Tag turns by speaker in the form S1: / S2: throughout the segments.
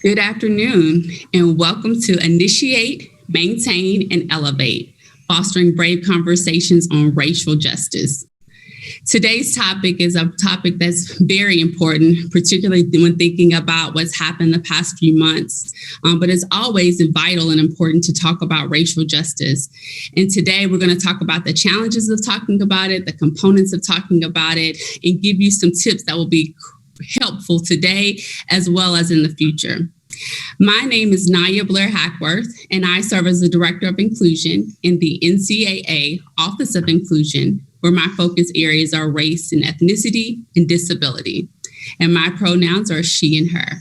S1: Good afternoon, and welcome to Initiate, Maintain, and Elevate, fostering brave conversations on racial justice. Today's topic is a topic that's very important, particularly when thinking about what's happened the past few months. But it's always vital and important to talk about racial justice. And today we're going to talk about the challenges of talking about it, the components of talking about it, and give you some tips that will be helpful today as well as in the future. My name is Naya Blair Hackworth, and I serve as the Director of Inclusion in the NCAA Office of Inclusion, where my focus areas are race and ethnicity and disability. And my pronouns are she and her.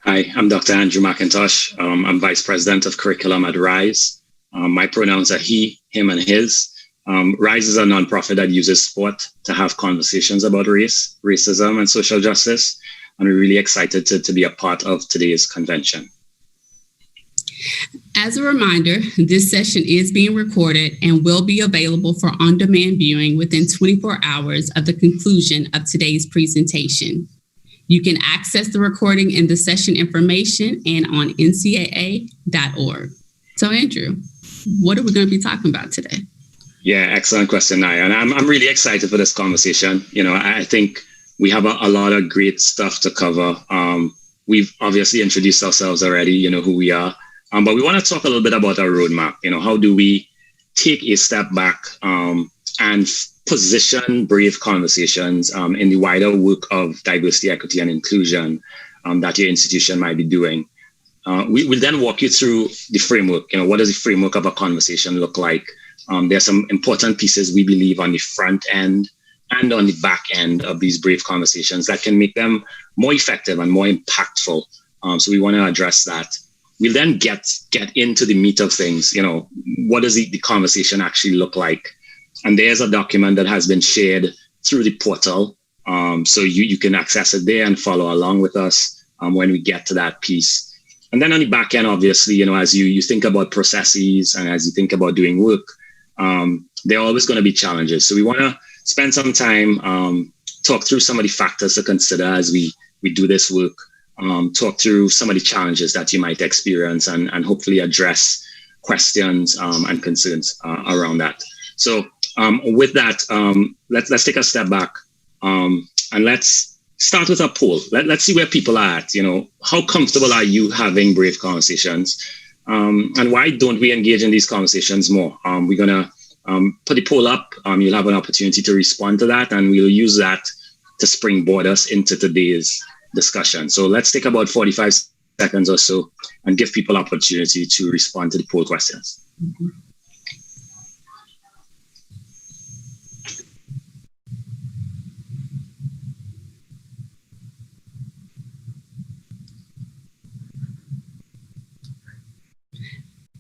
S2: Hi, I'm Dr. Andrew McIntosh. I'm Vice President of Curriculum at RISE. My pronouns are he, him, and his. RISE is a nonprofit that uses sport to have conversations about race, racism, and social justice. And we're really excited to be a part of today's convention.
S1: As a reminder, this session is being recorded and will be available for on-demand viewing within 24 hours of the conclusion of today's presentation. You can access the recording in the session information and on ncaa.org. So Andrew, what are we going to be talking about today?
S2: Yeah, excellent question, Naya. And I'm really excited for this conversation. You know, I think we have a lot of great stuff to cover. We've obviously introduced ourselves already, you know who we are. But we want to talk a little bit about our roadmap. You know, how do we take a step back and position brave conversations in the wider work of diversity, equity, and inclusion that your institution might be doing? We will then walk you through the framework. You know, what does the framework of a conversation look like? There's some important pieces we believe on the front end and on the back end of these brave conversations that can make them more effective and more impactful. So we want to address that. We'll then get into the meat of things. You know, what does the conversation actually look like? And there's a document that has been shared through the portal. So you can access it there and follow along with us when we get to that piece. And then on the back end, obviously, you know, as you think about processes and as you think about doing work, there are always going to be challenges. So we want to spend some time, talk through some of the factors to consider as we do this work, talk through some of the challenges that you might experience and hopefully address questions and concerns around that. So with that, let's take a step back and let's start with a poll. Let's see where people are at. You know, how comfortable are you having brave conversations? And why don't we engage in these conversations more? We're going to put the poll up. You'll have an opportunity to respond to that, and we'll use that to springboard us into today's discussion. So let's take about 45 seconds or so and give people opportunity to respond to the poll questions. Mm-hmm.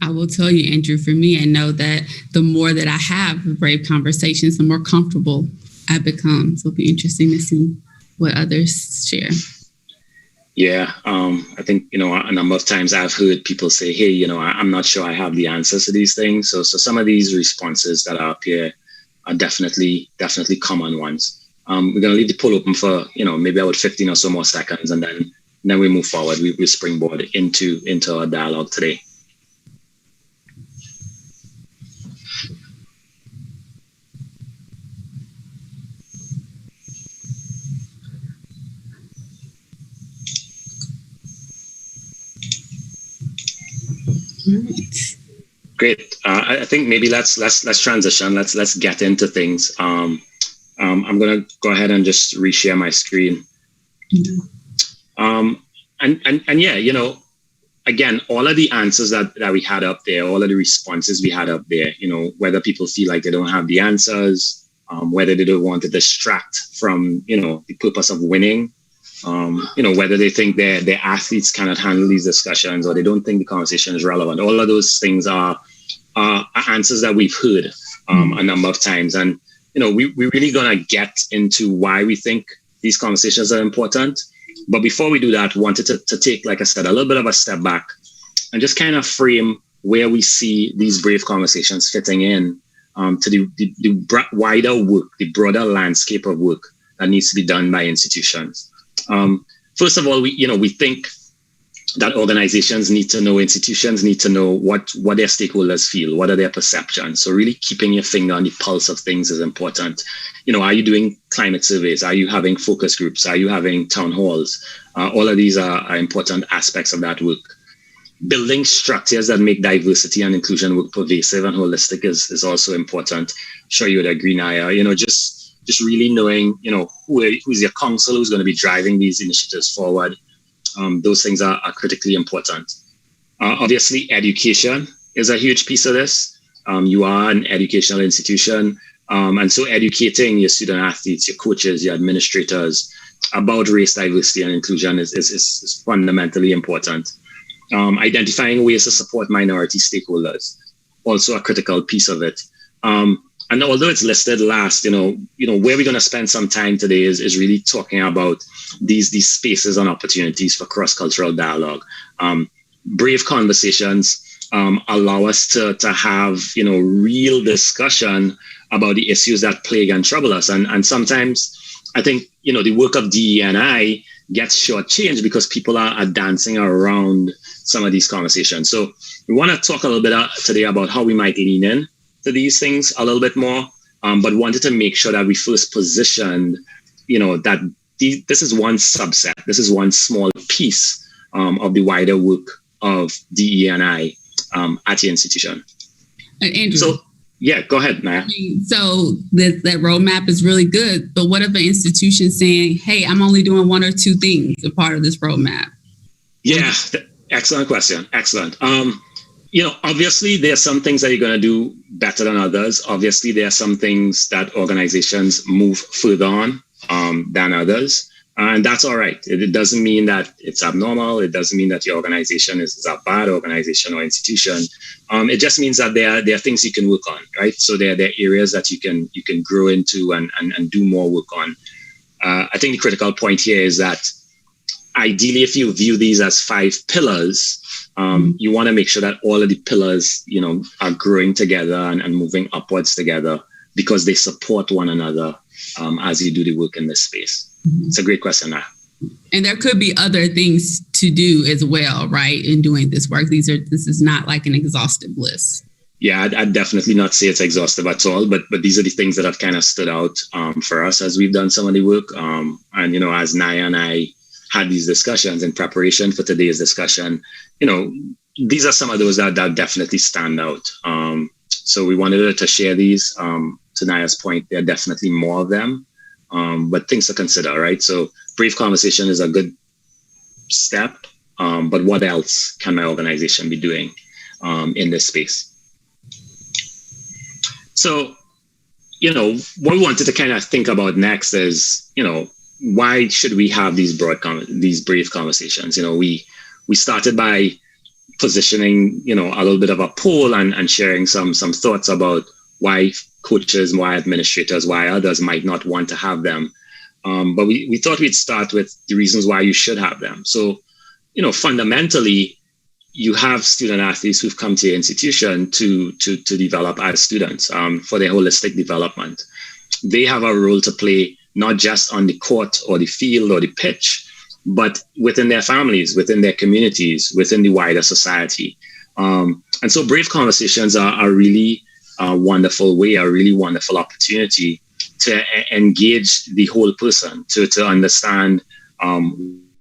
S1: I will tell you, Andrew, for me, I know that the more that I have brave conversations, the more comfortable I become. So it'll be interesting to see what others share.
S2: Yeah, I think, you know, a number of times I've heard people say, hey, you know, I'm not sure I have the answers to these things. So some of these responses that are up here are definitely common ones. We're going to leave the poll open for, you know, maybe about 15 or so more seconds, and then we move forward. We springboard into our dialogue today. Great. I think maybe let's transition. Let's get into things. I'm going to go ahead and just reshare my screen. And yeah, you know, again, all of the answers that we had up there, all of the responses we had up there, you know, whether people feel like they don't have the answers, whether they don't want to distract from, you know, the purpose of winning, you know, whether they think their athletes cannot handle these discussions or they don't think the conversation is relevant. All of those things are answers that we've heard a number of times. And, you know, we're really going to get into why we think these conversations are important. But before we do that, wanted to take, like I said, a little bit of a step back and just kind of frame where we see these brave conversations fitting in to the wider work, the broader landscape of work that needs to be done by institutions. first of all, we think that organizations need to know, institutions need to know what their stakeholders feel, what are their perceptions. So really keeping your finger on the pulse of things is important. Are you doing climate surveys? Are you having focus groups? Are you having town halls? All of these are important aspects of that work. Building structures that make diversity and inclusion work pervasive and holistic is also important. I'm sure you would agree, Naya. Just really knowing, who's your council, who's going to be driving these initiatives forward. Those things are critically important. Obviously, education is a huge piece of this. You are an educational institution. And so educating your student athletes, your coaches, your administrators about race, diversity, and inclusion is fundamentally important. Identifying ways to support minority stakeholders, also a critical piece of it. And although it's listed last, where we're going to spend some time today is really talking about these spaces and opportunities for cross-cultural dialogue. Brave conversations allow us to have, real discussion about the issues that plague and trouble us. And sometimes I think, the work of DE&I gets shortchanged because people are dancing around some of these conversations. So we want to talk a little bit today about how we might lean in to these things a little bit more, but wanted to make sure that we first positioned, that this is one subset, this is one small piece of the wider work of DE&I at your institution.
S1: Andrew.
S2: So, yeah, go ahead, Naya.
S1: So that roadmap is really good, but what if an institution saying, hey, I'm only doing one or two things a part of this roadmap?
S2: Yeah, excellent question. Excellent. Obviously, there are some things that you're going to do better than others. Obviously, there are some things that organizations move further on than others. And that's all right. It doesn't mean that it's abnormal. It doesn't mean that your organization is a bad organization or institution. It just means that there are things you can work on, right? So there are areas that you can grow into and do more work on. I think the critical point here is that ideally, if you view these as 5 pillars, you want to make sure that all of the pillars, are growing together and moving upwards together because they support one another as you do the work in this space. It's a great question, Naya.
S1: And there could be other things to do as well, right, in doing this work. This is not like an exhaustive list.
S2: Yeah, I'd definitely not say it's exhaustive at all, but these are the things that have kind of stood out for us as we've done some of the work. And, as Naya and I had these discussions in preparation for today's discussion, these are some of those that definitely stand out. So we wanted to share these. To Naya's point, there are definitely more of them, but things to consider, right? So brave conversation is a good step, but what else can my organization be doing in this space? So, what we wanted to kind of think about next is, why should we have these brave conversations? We started by positioning, a little bit of a poll and sharing some thoughts about why coaches, why administrators, why others might not want to have them. But we thought we'd start with the reasons why you should have them. So, fundamentally, you have student athletes who've come to your institution to develop as students for their holistic development. They have a role to play, not just on the court or the field or the pitch, but within their families, within their communities, within the wider society. And so brave conversations are really a wonderful way, a really wonderful opportunity to engage the whole person, to understand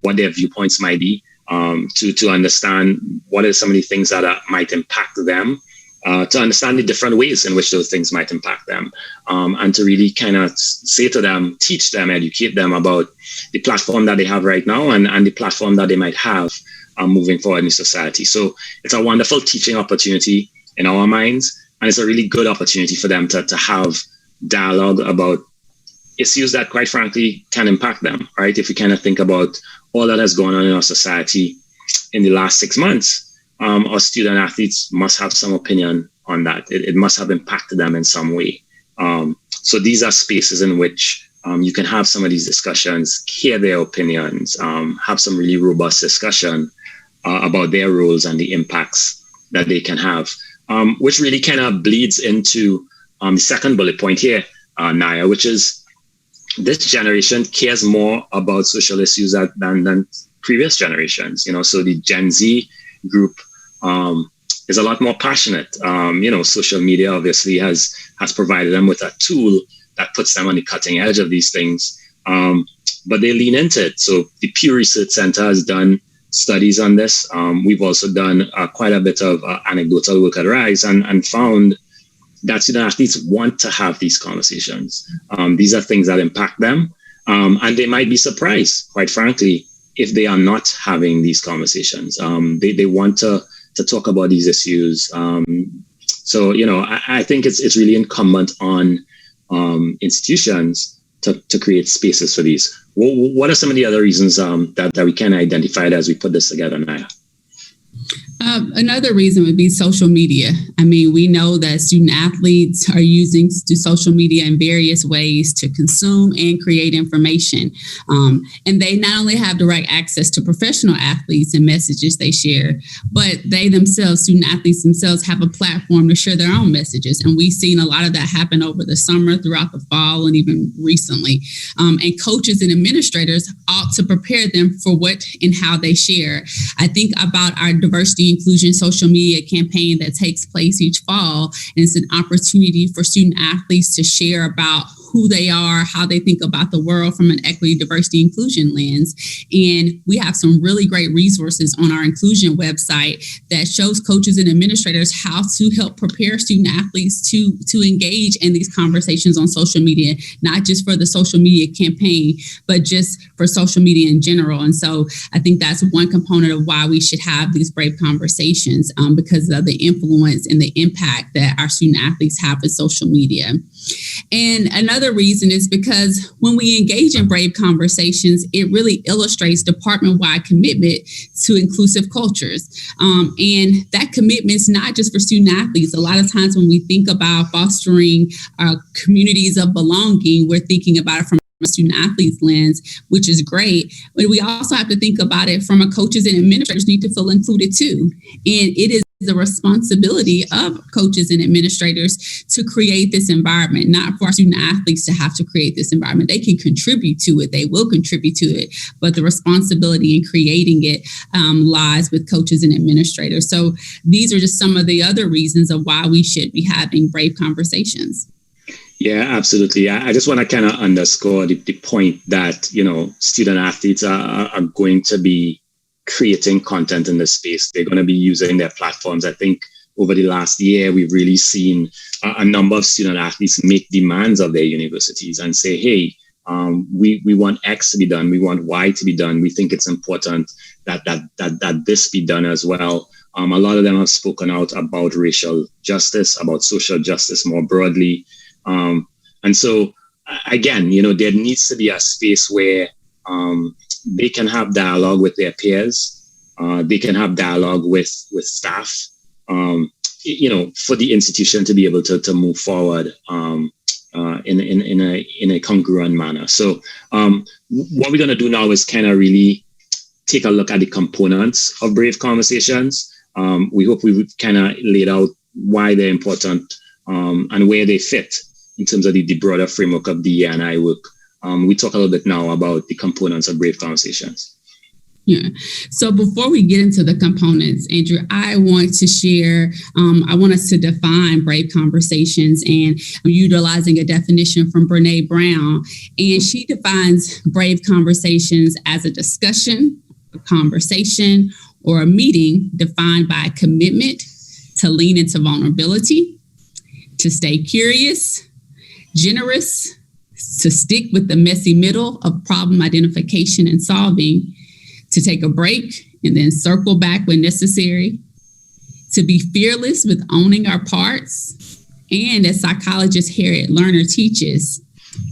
S2: what their viewpoints might be, to understand what are some of the things that might impact them, to understand the different ways in which those things might impact them, and to really kind of say to them, teach them, educate them about the platform that they have right now and the platform that they might have moving forward in society. So it's a wonderful teaching opportunity in our minds, and it's a really good opportunity for them to have dialogue about issues that, quite frankly, can impact them, right? If we kind of think about all that has gone on in our society in the last 6 months, our student athletes must have some opinion on that. It must have impacted them in some way. So these are spaces in which you can have some of these discussions, hear their opinions, have some really robust discussion about their roles and the impacts that they can have, which really kind of bleeds into the second bullet point here, Naya, which is, this generation cares more about social issues than previous generations. So the Gen Z group is a lot more passionate. Social media obviously has provided them with a tool that puts them on the cutting edge of these things, but they lean into it. So the Pew Research Center has done studies on this. We've also done quite a bit of anecdotal work at RISE and found that student athletes want to have these conversations. These are things that impact them, and they might be surprised, quite frankly, if they are not having these conversations. They want to talk about these issues. So I think it's really incumbent on institutions to create spaces for these. What are some of the other reasons that we can identify as we put this together, Naya?
S1: Another reason would be social media. I mean, we know that student athletes are using social media in various ways to consume and create information. And they not only have direct access to professional athletes and messages they share, but they themselves, student athletes themselves, have a platform to share their own messages. And we've seen a lot of that happen over the summer, throughout the fall, and even recently. And coaches and administrators ought to prepare them for what and how they share. I think about our diversity inclusion social media campaign that takes place each fall. And it's an opportunity for student athletes to share about who they are, how they think about the world from an equity, diversity, inclusion lens. And we have some really great resources on our inclusion website that shows coaches and administrators how to help prepare student athletes to engage in these conversations on social media, not just for the social media campaign, but just for social media in general. And so I think that's one component of why we should have these brave conversations, because of the influence and the impact that our student athletes have with social media. And another reason is because when we engage in brave conversations, it really illustrates department-wide commitment to inclusive cultures. And that commitment is not just for student athletes. A lot of times when we think about fostering communities of belonging, we're thinking about it from a student athletes lens, which is great. But we also have to think about it from a coaches and administrators need to feel included too. And it is the responsibility of coaches and administrators to create this environment, not for our student athletes to have to create this environment. They can contribute to it. They will contribute to it. But the responsibility in creating it lies with coaches and administrators. So these are just some of the other reasons of why we should be having brave conversations.
S2: Yeah, absolutely. I just want to kind of underscore the point that, student athletes are going to be creating content in this space. They're going to be using their platforms. I think over the last year, we've really seen a number of student athletes make demands of their universities and say, hey, we want X to be done. We want Y to be done. We think it's important that this be done as well. A lot of them have spoken out about racial justice, about social justice more broadly. And so, again, there needs to be a space where they can have dialogue with their peers. They can have dialogue with staff, for the institution to be able to move forward in a congruent manner. So what we're going to do now is kind of really take a look at the components of brave conversations. We hope we've kind of laid out why they're important and where they fit in terms of the broader framework of the E&I work. We talk a little bit now about the components of brave conversations.
S1: Yeah. So before we get into the components, Andrew, I want to share, I want us to define brave conversations, and I'm utilizing a definition from Brene Brown. And she defines brave conversations as a discussion, a conversation, or a meeting defined by a commitment to lean into vulnerability, to stay curious, generous, to stick with the messy middle of problem identification and solving, to take a break and then circle back when necessary, to be fearless with owning our parts, and as psychologist Harriet Lerner teaches,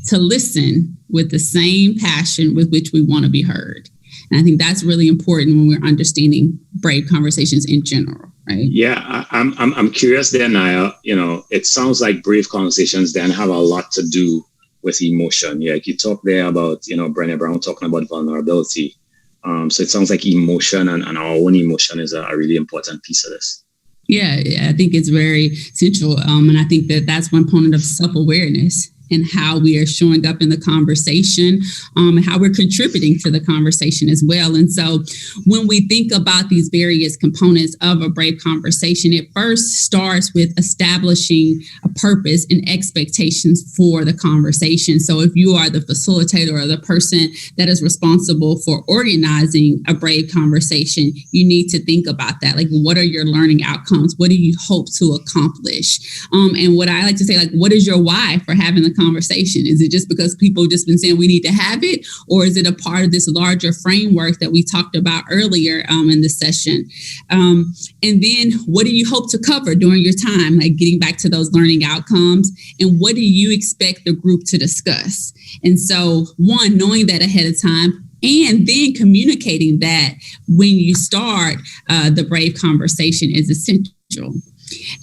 S1: to listen with the same passion with which we want to be heard. And I think that's really important when we're understanding brave conversations in general, right?
S2: Yeah, I'm curious there, Naya. It sounds like brave conversations then have a lot to do with emotion. Yeah, you talk there about, Brené Brown talking about vulnerability. So it sounds like emotion and our own emotion is a really important piece of this. Yeah,
S1: I think it's very central. And I think that's one component of self-awareness. and how we are showing up in the conversation, and how we're contributing to the conversation as well. And so when we think about these various components of a brave conversation, it first starts with establishing a purpose and expectations for the conversation. So if you are the facilitator or the person that is responsible for organizing a brave conversation, you need to think about that. Like, what are your learning outcomes? What do you hope to accomplish? And what I like to say, like, what is your why for having the conversation? Is it just because people have just been saying we need to have it? Or is it a part of this larger framework that we talked about earlier in the session? And then what do you hope to cover during your time? Like, getting back to those learning outcomes, and what do you expect the group to discuss? And so, one, knowing that ahead of time, and then communicating that when you start the brave conversation is essential.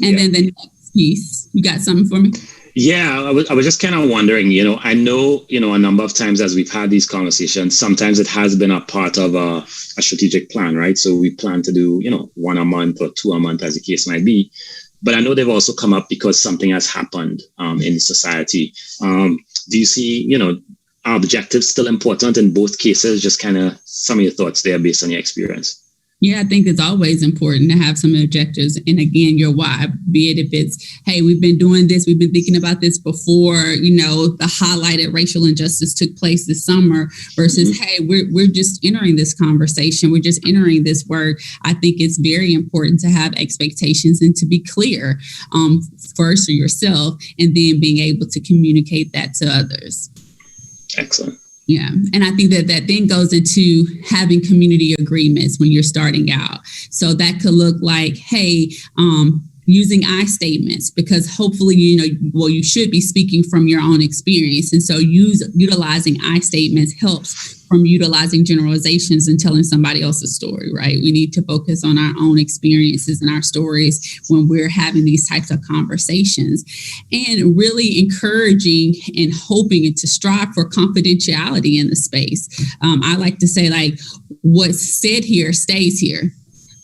S1: And then the next piece, you got something for me?
S2: Yeah, I was just kind of wondering, I know, a number of times as we've had these conversations, sometimes it has been a part of a strategic plan, right? So we plan to do, 1 a month or 2 a month, as the case might be. But I know they've also come up because something has happened in society. Do you see, are objectives still important in both cases? Just kind of some of your thoughts there based on your experience.
S1: Yeah, I think it's always important to have some objectives. And again, your why, be it if it's, hey, we've been doing this, we've been thinking about this before, the highlighted racial injustice took place this summer versus, hey, we're just entering this conversation. We're just entering this work. I think it's very important to have expectations and to be clear first for yourself, and then being able to communicate that to others.
S2: Excellent.
S1: Yeah. And I think that then goes into having community agreements when you're starting out. So that could look like, hey, using I statements, because hopefully, you should be speaking from your own experience. And so utilizing I statements helps from utilizing generalizations and telling somebody else's story, right? We need to focus on our own experiences and our stories when we're having these types of conversations, and really encouraging and hoping and to strive for confidentiality in the space. I like to say, like, what's said here stays here,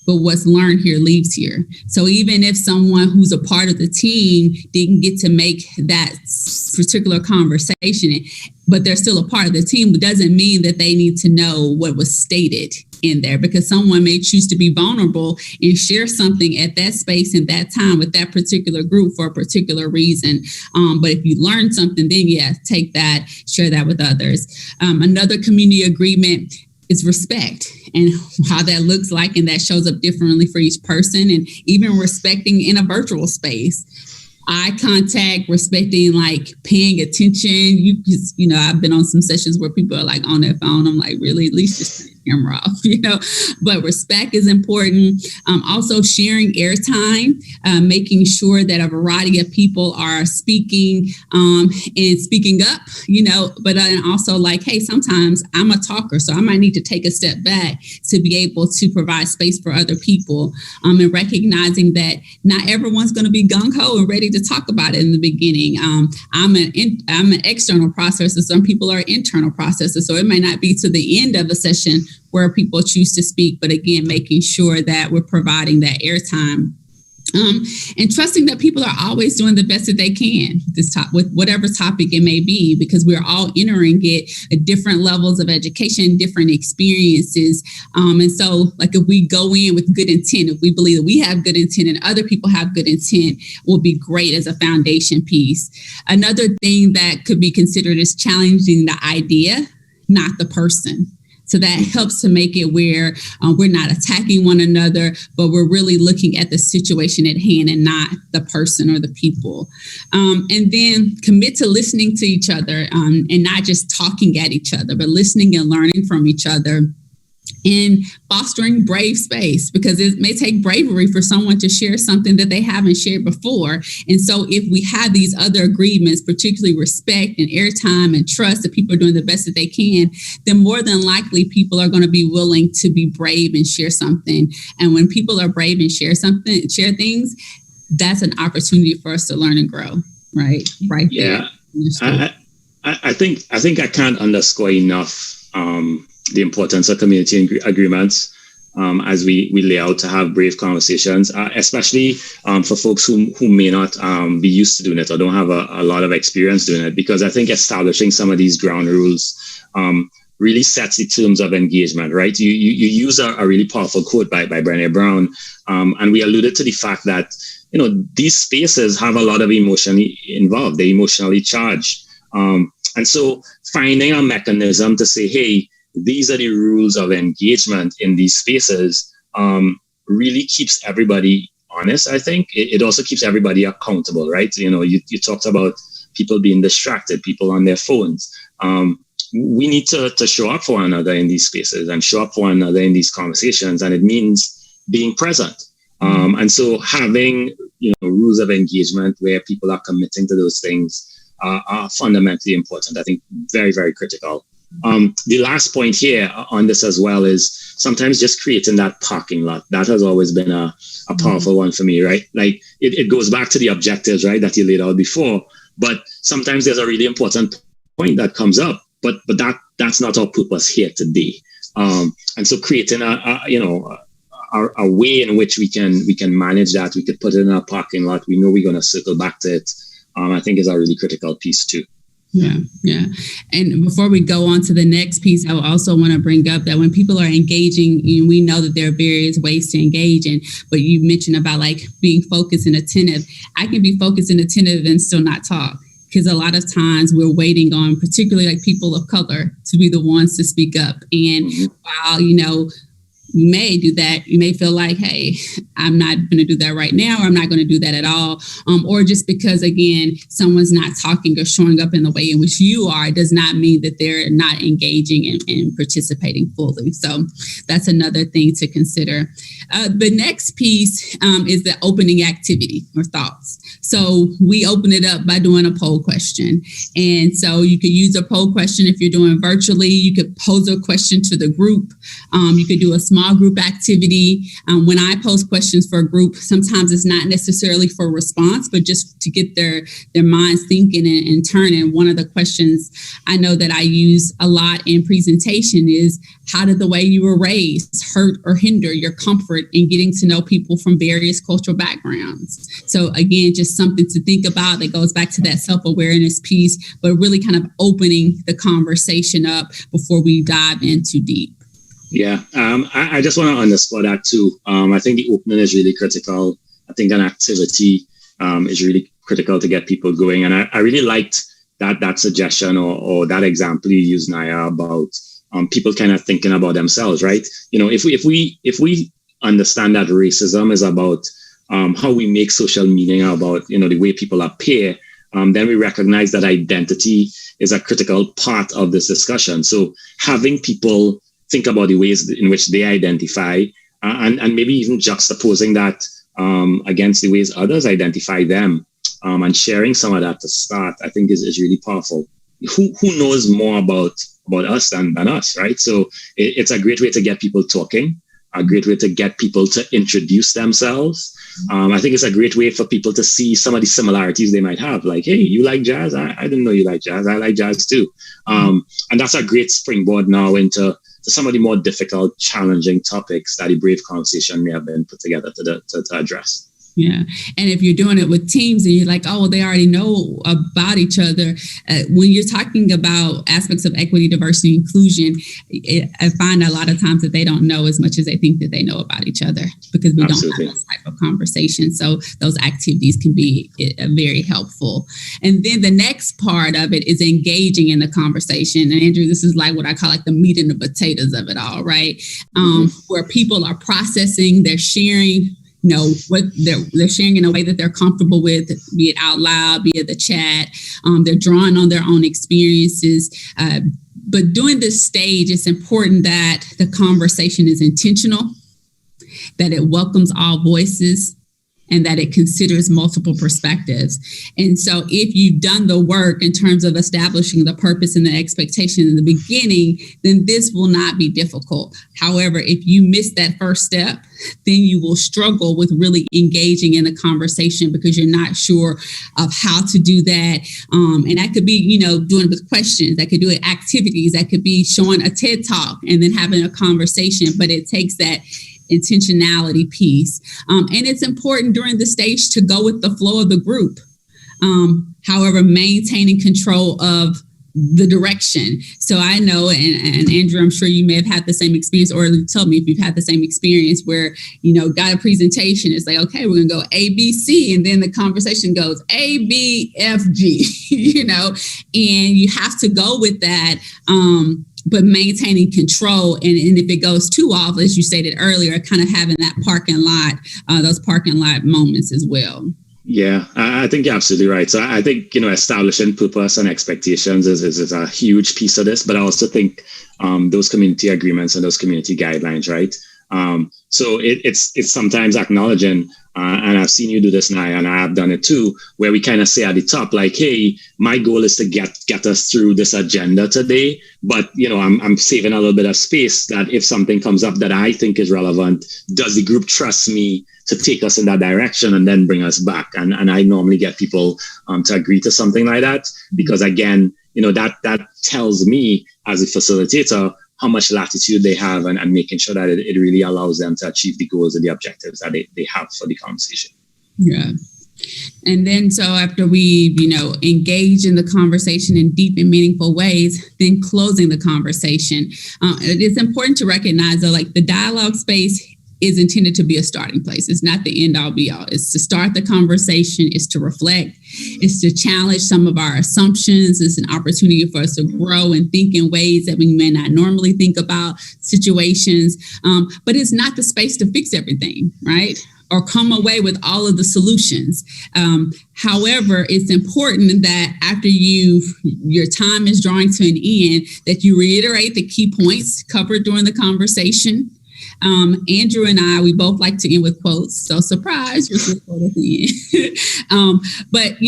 S1: but what's learned here leaves here. So even if someone who's a part of the team didn't get to make that particular conversation, but they're still a part of the team, it doesn't mean that they need to know what was stated in there, because someone may choose to be vulnerable and share something at that space and that time with that particular group for a particular reason. But if you learn something, then take that, share that with others. Another community agreement is respect, and how that looks like, and that shows up differently for each person, and even respecting in a virtual space. Eye contact, respecting, like paying attention. I've been on some sessions where people are like on their phone. I'm like, really? At least just turn the camera off, But respect is important. Also sharing airtime, making sure that a variety of people are speaking and speaking up, but then also like, hey, sometimes I'm a talker, so I might need to take a step back to be able to provide space for other people, and recognizing that not everyone's going to be gung-ho and ready to talk about it in the beginning. I'm an external processor. Some people are internal processors. So it may not be to the end of a session where people choose to speak, but again, making sure that we're providing that airtime. And trusting that people are always doing the best that they can with whatever topic it may be, because we're all entering it at different levels of education, different experiences. And so, like, if we go in with good intent, if we believe that we have good intent and other people have good intent, will be great as a foundation piece. Another thing that could be considered is challenging the idea, not the person. So that helps to make it where we're not attacking one another, but we're really looking at the situation at hand and not the person or the people. And then commit to listening to each other, and not just talking at each other, but listening and learning from each other. And fostering brave space, because it may take bravery for someone to share something that they haven't shared before. And so if we have these other agreements, particularly respect and airtime and trust, that people are doing the best that they can, then more than likely people are going to be willing to be brave and share something. And when people are brave and share things, that's an opportunity for us to learn and grow. Right
S2: yeah. There. I think I can't underscore enough the importance of community agreements. as we lay out to have brave conversations, especially for folks who may not be used to doing it or don't have a lot of experience doing it, because I think establishing some of these ground rules really sets the terms of engagement, right? You use a really powerful quote by Brené Brown, and we alluded to the fact that, these spaces have a lot of emotion involved. They're emotionally charged. And so finding a mechanism to say, hey, these are the rules of engagement in these spaces really keeps everybody honest, I think. It also keeps everybody accountable, right? You talked about people being distracted, people on their phones. We need to show up for one another in these spaces and show up for one another in these conversations. And it means being present. And so having, rules of engagement where people are committing to those things are fundamentally important. I think very, very critical. The last point here on this as well is sometimes just creating that parking lot. That has always been a powerful one for me, right? Like it goes back to the objectives, right, that you laid out before. But sometimes there's a really important point that comes up, but that's not our purpose here today. And so creating a way in which we can manage that, we could put it in a parking lot. We know we're going to circle back to it. I think is a really critical piece too.
S1: Yeah. And before we go on to the next piece, I also want to bring up that when people are engaging, we know that there are various ways to engage in, but you mentioned about like being focused and attentive. I can be focused and attentive and still not talk, because a lot of times we're waiting on particularly like people of color to be the ones to speak up. And while, you may do that, you may feel like, hey, I'm not going to do that right now, or I'm not going to do that at all. Or just because, again, someone's not talking or showing up in the way in which you are does not mean that they're not engaging and participating fully. So that's another thing to consider. The next piece is the opening activity or thoughts. So we open it up by doing a poll question. And so you could use a poll question if you're doing virtually. You could pose a question to the group. You could do a small group activity. When I post questions for a group, sometimes it's not necessarily for response, but just to get their minds thinking and turning. One of the questions I know that I use a lot in presentation is, how did the way you were raised hurt or hinder your comfort in getting to know people from various cultural backgrounds? So again, just something to think about that goes back to that self-awareness piece, but really kind of opening the conversation up before we dive in too deep.
S2: Yeah, I just want to underscore that too. I think the opening is really critical. I think an activity is really critical to get people going. And I really liked that suggestion or that example you used, Naya, about people kind of thinking about themselves, right? If we understand that racism is about how we make social meaning about, the way people appear, then we recognize that identity is a critical part of this discussion. So having people think about the ways in which they identify and maybe even juxtaposing that against the ways others identify them and sharing some of that to start, I think is really powerful. Who knows more about us than us, right? So it's a great way to get people talking, a great way to get people to introduce themselves. I think it's a great way for people to see some of the similarities they might have. Like, hey, you like jazz? I didn't know you like jazz. I like jazz too. And that's a great springboard now into some of the more difficult, challenging topics that the Brave Conversation may have been put together to address.
S1: Yeah. And if you're doing it with teams and you're like, oh, well, they already know about each other. When you're talking about aspects of equity, diversity, inclusion, I find a lot of times that they don't know as much as they think that they know about each other, because we
S2: Absolutely.
S1: don't have this type of conversation. So those activities can be very helpful. And then the next part of it is engaging in the conversation. And Andrew, this is like what I call like the meat and the potatoes of it all, right? Where people are processing, they're sharing, what they're sharing in a way that they're comfortable with, be it out loud, be it the chat. They're drawing on their own experiences. But during this stage, it's important that the conversation is intentional, that it welcomes all voices, and that it considers multiple perspectives. And so if you've done the work in terms of establishing the purpose and the expectation in the beginning, then this will not be difficult. However, if you miss that first step, then you will struggle with really engaging in the conversation because you're not sure of how to do that. And that could be, doing it with questions. That could do it activities. That could be showing a TED Talk and then having a conversation. But it takes that intentionality piece. And it's important during the stage to go with the flow of the group. However, maintaining control of the direction. So I know, and Andrew, I'm sure you may have had the same experience, or tell me if you've had the same experience where, got a presentation. It's like, okay, we're going to go A, B, C. And then the conversation goes A, B, F, G, and you have to go with that. But maintaining control. And if it goes too off, as you stated earlier, kind of having that those parking lot moments as well.
S2: Yeah, I think you're absolutely right. So I think, establishing purpose and expectations is a huge piece of this, but I also think those community agreements and those community guidelines, right? So it's sometimes acknowledging, and I've seen you do this now, and I have done it too, where we kind of say at the top, like, hey, my goal is to get us through this agenda today, but I'm saving a little bit of space that if something comes up that I think is relevant, does the group trust me to take us in that direction and then bring us back? And I normally get people to agree to something like that, because again, that tells me as a facilitator how much latitude they have and making sure that it really allows them to achieve the goals and the objectives that they have for the conversation. Yeah.
S1: And then so after we, engage in the conversation in deep and meaningful ways, then closing the conversation. It is important to recognize that the dialogue space is intended to be a starting place. It's not the end all be all. It's to start the conversation. It's to reflect. It's to challenge some of our assumptions. It's an opportunity for us to grow and think in ways that we may not normally think about situations. But it's not the space to fix everything, right? Or come away with all of the solutions. However, it's important that after your time is drawing to an end, that you reiterate the key points covered during the conversation. Andrew and I, we both like to end with quotes. So surprise, you're a quote at the end. But,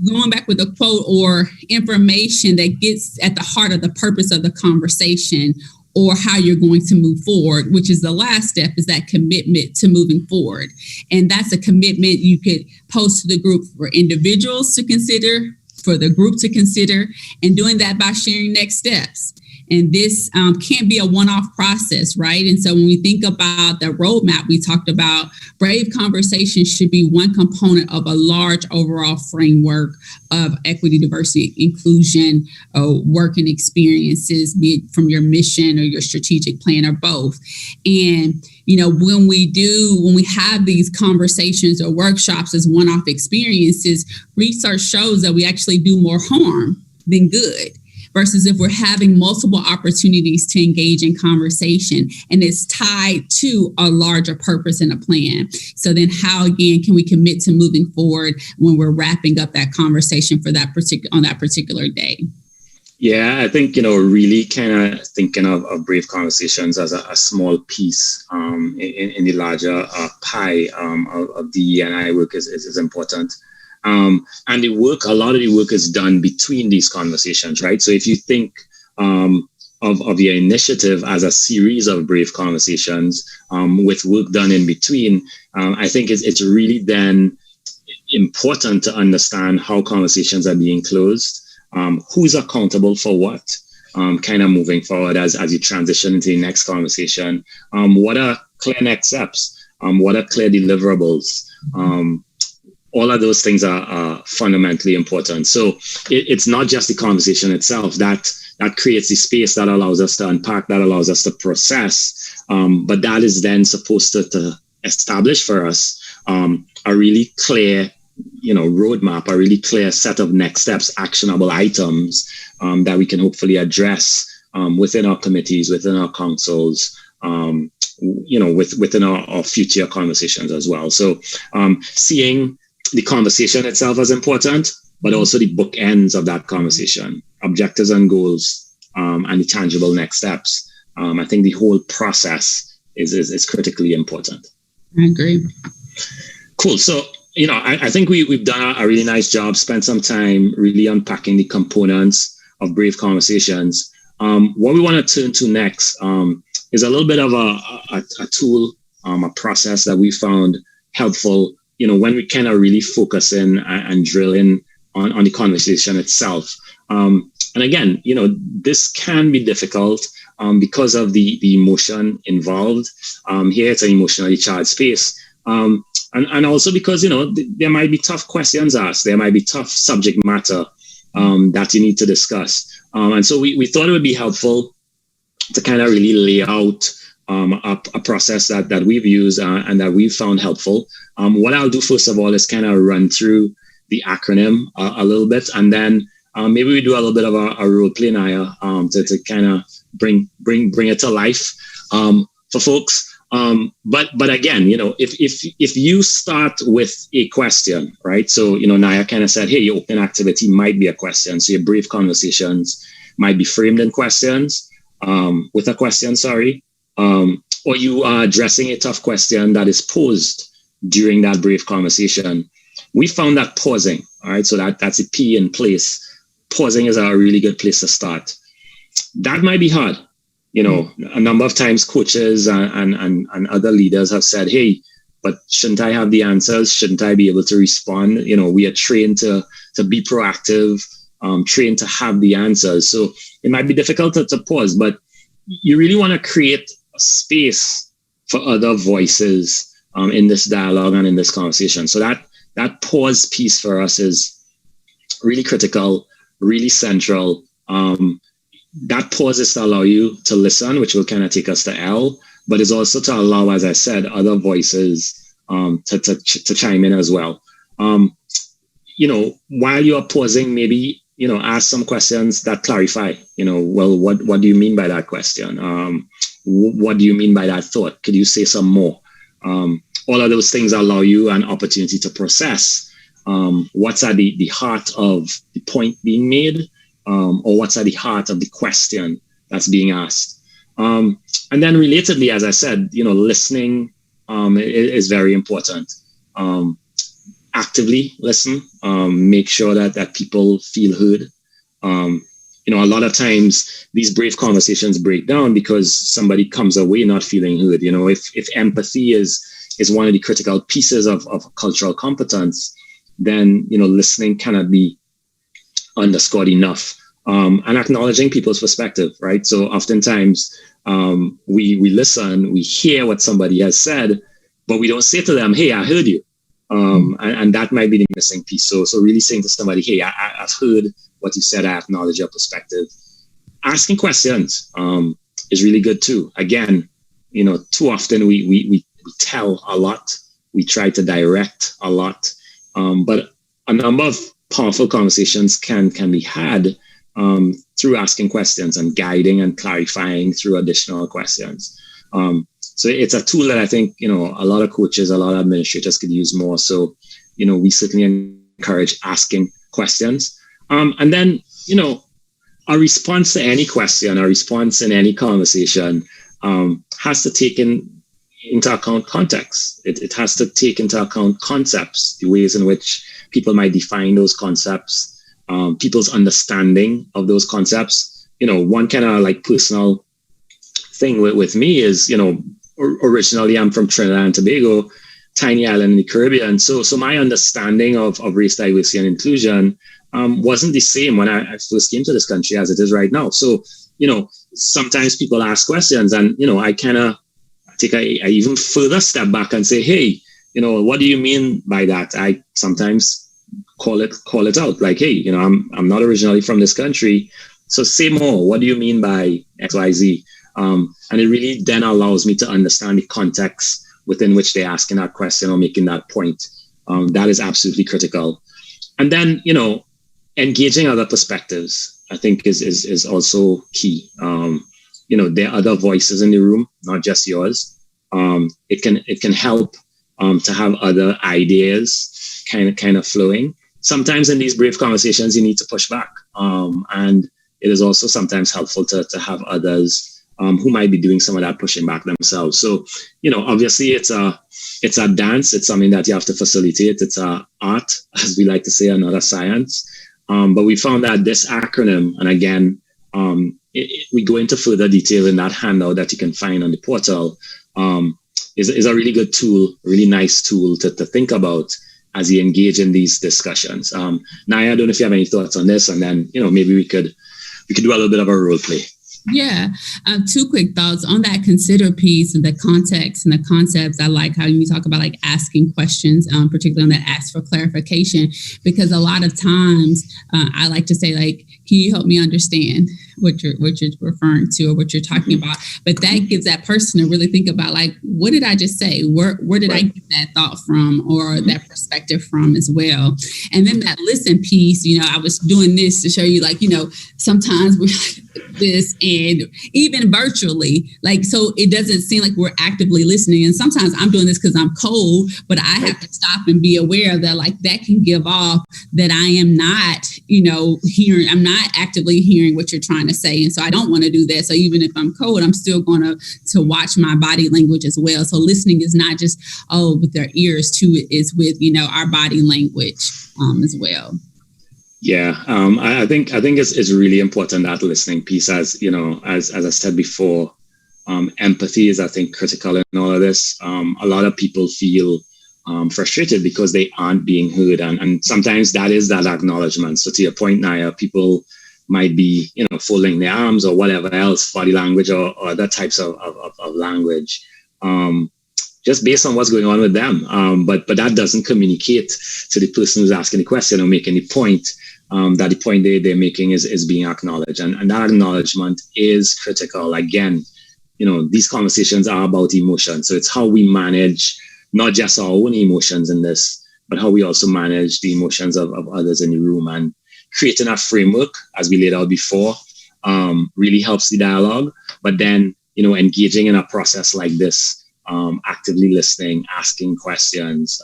S1: going back with a quote or information that gets at the heart of the purpose of the conversation or how you're going to move forward, which is the last step, is that commitment to moving forward. And that's a commitment you could post to the group for individuals to consider, for the group to consider, and doing that by sharing next steps. And this can't be a one-off process, right? And so when we think about the roadmap we talked about, Brave Conversations should be one component of a large overall framework of equity, diversity, inclusion, work and experiences, be it from your mission or your strategic plan or both. And, when we have these conversations or workshops as one-off experiences, research shows that we actually do more harm than good. Versus if we're having multiple opportunities to engage in conversation and it's tied to a larger purpose and a plan. So then how, again, can we commit to moving forward when we're wrapping up that conversation for on that particular day?
S2: Yeah, I think, really kind of thinking of Brave Conversations as a small piece in the larger pie of DE&I work is important. And a lot of the work is done between these conversations, right? So if you think of your initiative as a series of Brave Conversations with work done in between, I think it's really then important to understand how conversations are being closed, who's accountable for what, kind of moving forward as you transition into the next conversation. What are clear next steps? What are clear deliverables? All of those things are fundamentally important. So it's not just the conversation itself that creates the space that allows us to unpack, that allows us to process. But that is then supposed to establish for us a really clear, roadmap, a really clear set of next steps, actionable items that we can hopefully address within our committees, within our councils, within our future conversations as well. So seeing the conversation itself as important, but also the bookends of that conversation, objectives and goals, and the tangible next steps. I think the whole process is critically important.
S1: I agree.
S2: Cool. So, I think we've done a really nice job, spent some time really unpacking the components of Brave Conversations. What we want to turn to next is a little bit of a tool, a process that we found helpful, when we kind of really focus in and drill in on the conversation itself. And again, this can be difficult because of the emotion involved. Here it's an emotionally charged space. And also because, there might be tough questions asked. There might be tough subject matter that you need to discuss. And so we thought it would be helpful to kind of really lay out a process that we've used and that we've found helpful. What I'll do first of all is kind of run through the acronym a little bit, and then maybe we do a little bit of a role play now to kind of bring it to life for folks. But again, if you start with a question, right? So, Naya kind of said, hey, your open activity might be a question. So your Brave Conversations might be framed in questions, with a question, sorry. Or you are addressing a tough question that is posed during that Brave Conversation. We found that pausing, all right? So that's a P in place. Pausing is a really good place to start. That might be hard. A number of times coaches and other leaders have said, hey, but shouldn't I have the answers? Shouldn't I be able to respond? We are trained to be proactive, trained to have the answers. So it might be difficult to pause, but you really want to create a space for other voices in this dialogue and in this conversation. So that pause piece for us is really critical, really central. That pause is to allow you to listen, which will kind of take us to L, but it's also to allow, as I said, other voices to chime in as well. While you're pausing, maybe, ask some questions that clarify, well, what do you mean by that question? What do you mean by that thought? Could you say some more? All of those things allow you an opportunity to process what's at the heart of the point being made, or what's at the heart of the question that's being asked. And then relatedly, as I said, listening is very important. Actively listen, make sure that people feel heard. A lot of times these Brave Conversations break down because somebody comes away not feeling heard. If empathy is one of the critical pieces of cultural competence, then, listening cannot be underscored enough. And acknowledging people's perspective, right? So oftentimes we listen, we hear what somebody has said, but we don't say to them, hey, I heard you. And that might be the missing piece. So really saying to somebody, hey, I've heard what you said, I acknowledge your perspective. Asking questions is really good too. Again, too often we tell a lot, we try to direct a lot, but a number of powerful conversations can be had through asking questions and guiding and clarifying through additional questions. So it's a tool that I think, a lot of coaches, a lot of administrators could use more. So, we certainly encourage asking questions. And then, a response to any question, a response in any conversation has to take into account context. It has to take into account concepts, the ways in which people might define those concepts, people's understanding of those concepts. One kind of like personal thing with me is, originally I'm from Trinidad and Tobago, tiny island in the Caribbean. So my understanding of race, diversity, and inclusion wasn't the same when I first came to this country as it is right now. So, sometimes people ask questions and, I kind of take a even further step back and say, hey, what do you mean by that? I sometimes call it out like, hey, I'm not originally from this country. So say more. What do you mean by XYZ? And it really then allows me to understand the context within which they're asking that question or making that point. That is absolutely critical. And then, engaging other perspectives, I think is also key. There are other voices in the room, not just yours. It can help to have other ideas kind of flowing. Sometimes in these Brave Conversations, you need to push back. And it is also sometimes helpful to have others who might be doing some of that pushing back themselves. So, obviously it's a dance. It's something that you have to facilitate. It's a art, as we like to say, another science. But we found that this acronym, and again, we go into further detail in that handout that you can find on the portal, is a really good tool, really nice tool to think about as you engage in these discussions. Naya, I don't know if you have any thoughts on this, and then, maybe we could do a little bit of a role play.
S1: Yeah. Two quick thoughts on that consider piece and the context and the concepts. I like how you talk about like asking questions, particularly on that ask for clarification, because a lot of times I like to say, like, can you help me understand what you're referring to or what you're talking about? But that gives that person to really think about, like, what did I just say? Where did I get that thought from or that perspective from as well? And then that listen piece, I was doing this to show you, like, sometimes we're like this, and even virtually, like, so it doesn't seem like we're actively listening. And sometimes I'm doing this because I'm cold, but I have to stop and be aware that, like, that can give off that I am not, hearing, I'm not actively hearing what you're trying to say. And so I don't want to do that. So even if I'm cold, I'm still going to watch my body language as well. So listening is not just, with their ears too, it's with, our body language as well.
S2: Yeah, I think it's really important, that listening piece, as I said before, empathy is, I think, critical in all of this. A lot of people feel frustrated because they aren't being heard, and sometimes that is that acknowledgement. So to your point, Naya, people might be folding their arms or whatever else, body language or other types of language, just based on what's going on with them. But that doesn't communicate to the person who's asking the question or making the point. That the point they're making is being acknowledged. And that acknowledgement is critical. Again, these conversations are about emotion. So it's how we manage not just our own emotions in this, but how we also manage the emotions of others in the room. And creating a framework, as we laid out before, really helps the dialogue. But then, engaging in a process like this, actively listening, asking questions,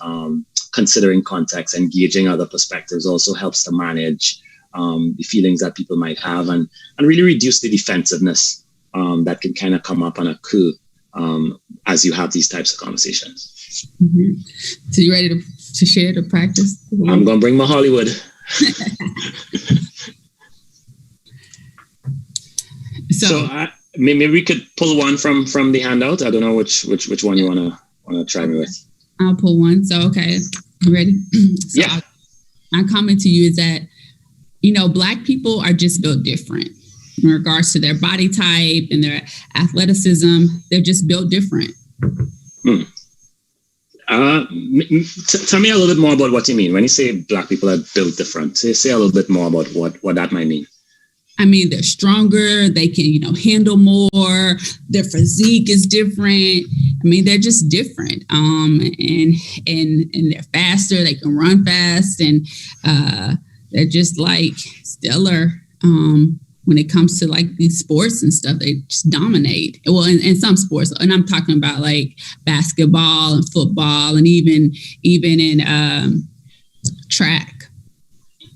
S2: considering context, engaging other perspectives also helps to manage the feelings that people might have and really reduce the defensiveness that can kind of come up and occur as you have these types of conversations.
S1: Mm-hmm. So you ready to share the practice?
S2: I'm going to bring my Hollywood. So maybe we could pull one from the handout. I don't know which one you want to try me with.
S1: I'll pull one. So, okay, you ready? So
S2: yeah.
S1: My comment to you is that, Black people are just built different in regards to their body type and their athleticism. They're just built different.
S2: Tell me a little bit more about what you mean when you say Black people are built different. Say a little bit more about what that might mean.
S1: I mean, they're stronger. They can, handle more. Their physique is different. I mean, they're just different. And they're faster. They can run fast, and they're just like stellar. When it comes to like these sports and stuff, they just dominate. Well, in some sports, and I'm talking about like basketball and football, and even in track.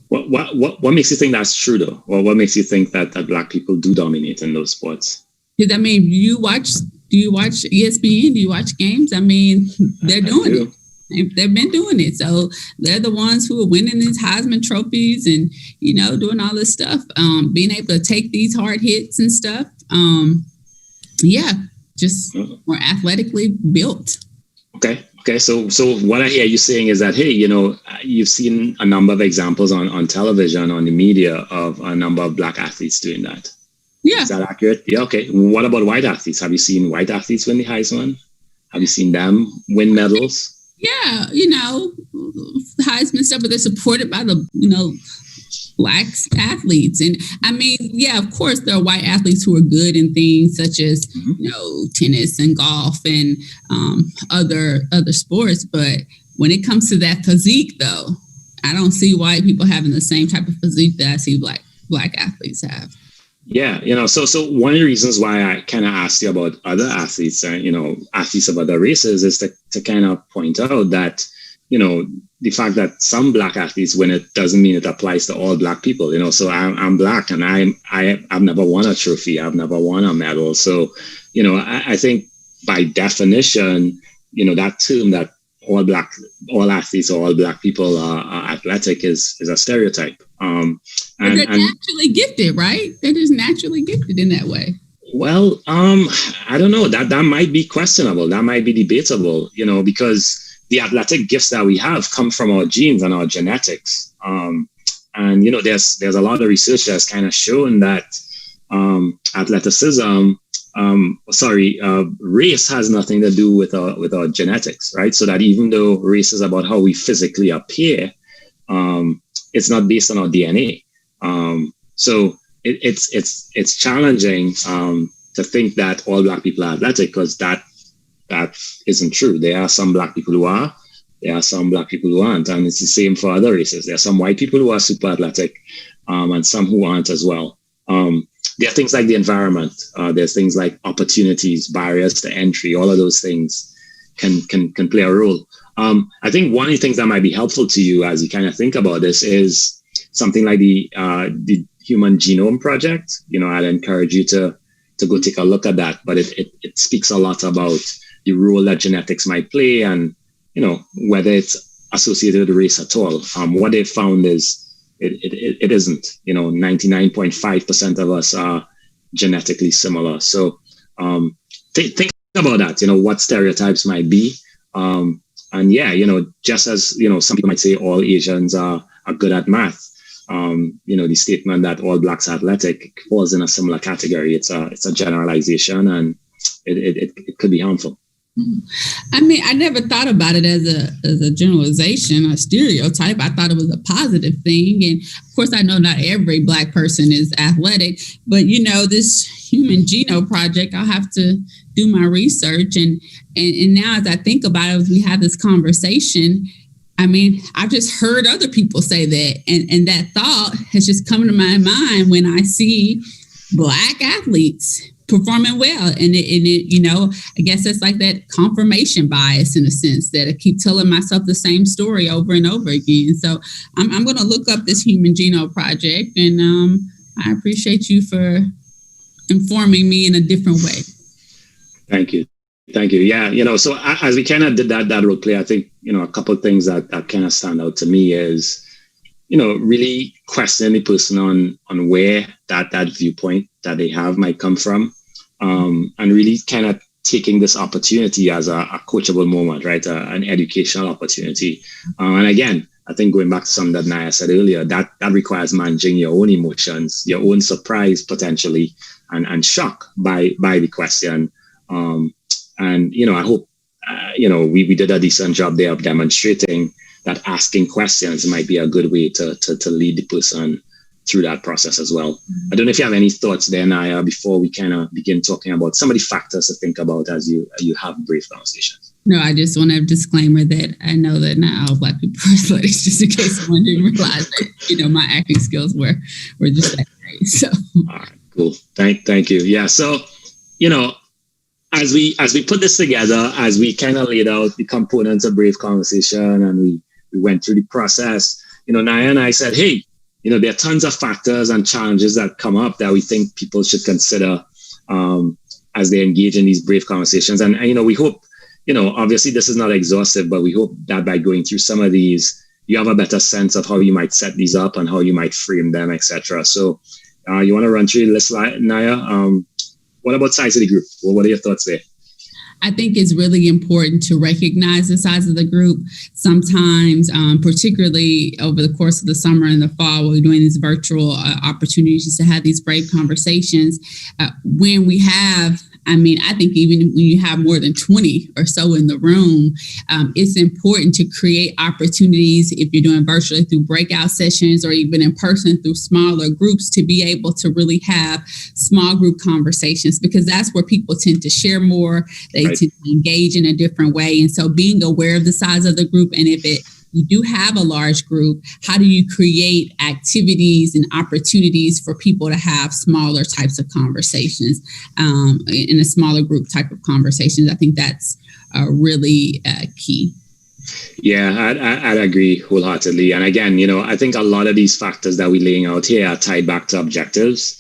S2: What makes you think that's true, though? Or what makes you think that Black people do dominate in those sports?
S1: Because, I mean, do you watch ESPN? Do you watch games? I mean, they're doing it. They've been doing it. So they're the ones who are winning these Heisman trophies and, doing all this stuff, being able to take these hard hits and stuff. Just more athletically built.
S2: Okay. So what I hear you saying is that, hey, you've seen a number of examples on television, on the media, of a number of Black athletes doing that.
S1: Yeah.
S2: Is that accurate? Yeah. Okay. What about white athletes? Have you seen white athletes win the Heisman? Have you seen them win medals?
S1: Yeah. Heisman stuff, but they're supported by the, Black athletes. And I mean, yeah, of course, there are white athletes who are good in things such as, tennis and golf and other sports. But when it comes to that physique, though, I don't see white people having the same type of physique that I see black athletes have.
S2: Yeah, so one of the reasons why I kind of asked you about other athletes, athletes of other races, is to kind of point out that, the fact that some Black athletes win it doesn't mean it applies to all Black people, So I'm Black, and I've never won a trophy. I've never won a medal. So, I think by definition, that term that all athletes or all Black people are athletic is a stereotype.
S1: And they're naturally gifted, right? They're just naturally gifted in that way.
S2: Well, I don't know. That might be questionable. That might be debatable, because the athletic gifts that we have come from our genes and our genetics. And there's a lot of research that's kind of shown that race has nothing to do with our genetics, right? So that even though race is about how we physically appear, it's not based on our DNA. So it's challenging to think that all Black people are athletic, because that isn't true. There are some Black people who are. There are some Black people who aren't, and it's the same for other races. There are some white people who are super athletic, and some who aren't as well. There are things like the environment. There's things like opportunities, barriers to entry. All of those things can play a role. I think one of the things that might be helpful to you as you kind of think about this is something like the Human Genome Project. I'd encourage you to go take a look at that. But it speaks a lot about the role that genetics might play, and whether it's associated with race at all. What they found is it isn't. 99.5% of us are genetically similar. So think about that. What stereotypes might be. And just as some people might say all Asians are good at math. The statement that all Blacks are athletic falls in a similar category. It's a generalization, and it could be harmful.
S1: I mean, I never thought about it as a generalization, a stereotype. I thought it was a positive thing. And of course, I know not every Black person is athletic, but this Human Genome Project, I'll have to do my research. And now as I think about it, as we have this conversation, I mean, I've just heard other people say that. And that thought has just come to my mind when I see Black athletes performing well. And I guess it's like that confirmation bias in a sense, that I keep telling myself the same story over and over again. So I'm going to look up this Human Genome Project, and I appreciate you for informing me in a different way.
S2: Thank you. Yeah, so as we kind of did that role play, I think, a couple of things that kind of stand out to me is, really questioning the person on where that viewpoint that they have might come from, and really kind of taking this opportunity as a coachable moment, right? An educational opportunity. And again, I think going back to something that Naya said earlier, that requires managing your own emotions, your own surprise potentially, and shock by the question. And, I hope, we did a decent job there of demonstrating that asking questions might be a good way to lead the person through that process as well. I don't know if you have any thoughts there, Naya, before we kind of begin talking about some of the factors to think about as you have brave conversations.
S1: No, I just want to have a disclaimer that I know that not all Black people are athletic, just in case someone didn't realize that, my acting skills were just that great. So.
S2: All right, cool. Thank you. Yeah. So, as we put this together, as we kind of laid out the components of Brave Conversation, and we went through the process, Naya and I said, hey, there are tons of factors and challenges that come up that we think people should consider as they engage in these Brave Conversations. And we hope, obviously this is not exhaustive, but we hope that by going through some of these, you have a better sense of how you might set these up and how you might frame them, etc. So you want to run through the list, Naya? What about size of the group? Well, what are your thoughts there?
S1: I think it's really important to recognize the size of the group. Sometimes, particularly over the course of the summer and the fall, we're doing these virtual opportunities to have these brave conversations. When we have, I think even when you have more than 20 or so in the room, it's important to create opportunities, if you're doing virtually through breakout sessions or even in person through smaller groups, to be able to really have small group conversations, because that's where people tend to share more. They tend to engage in a different way. And so being aware of the size of the group, and if you do have a large group, how do you create activities and opportunities for people to have smaller types of conversations, in a smaller group type of conversations? I think that's really key.
S2: Yeah, I'd agree wholeheartedly. And again, I think a lot of these factors that we're laying out here are tied back to objectives,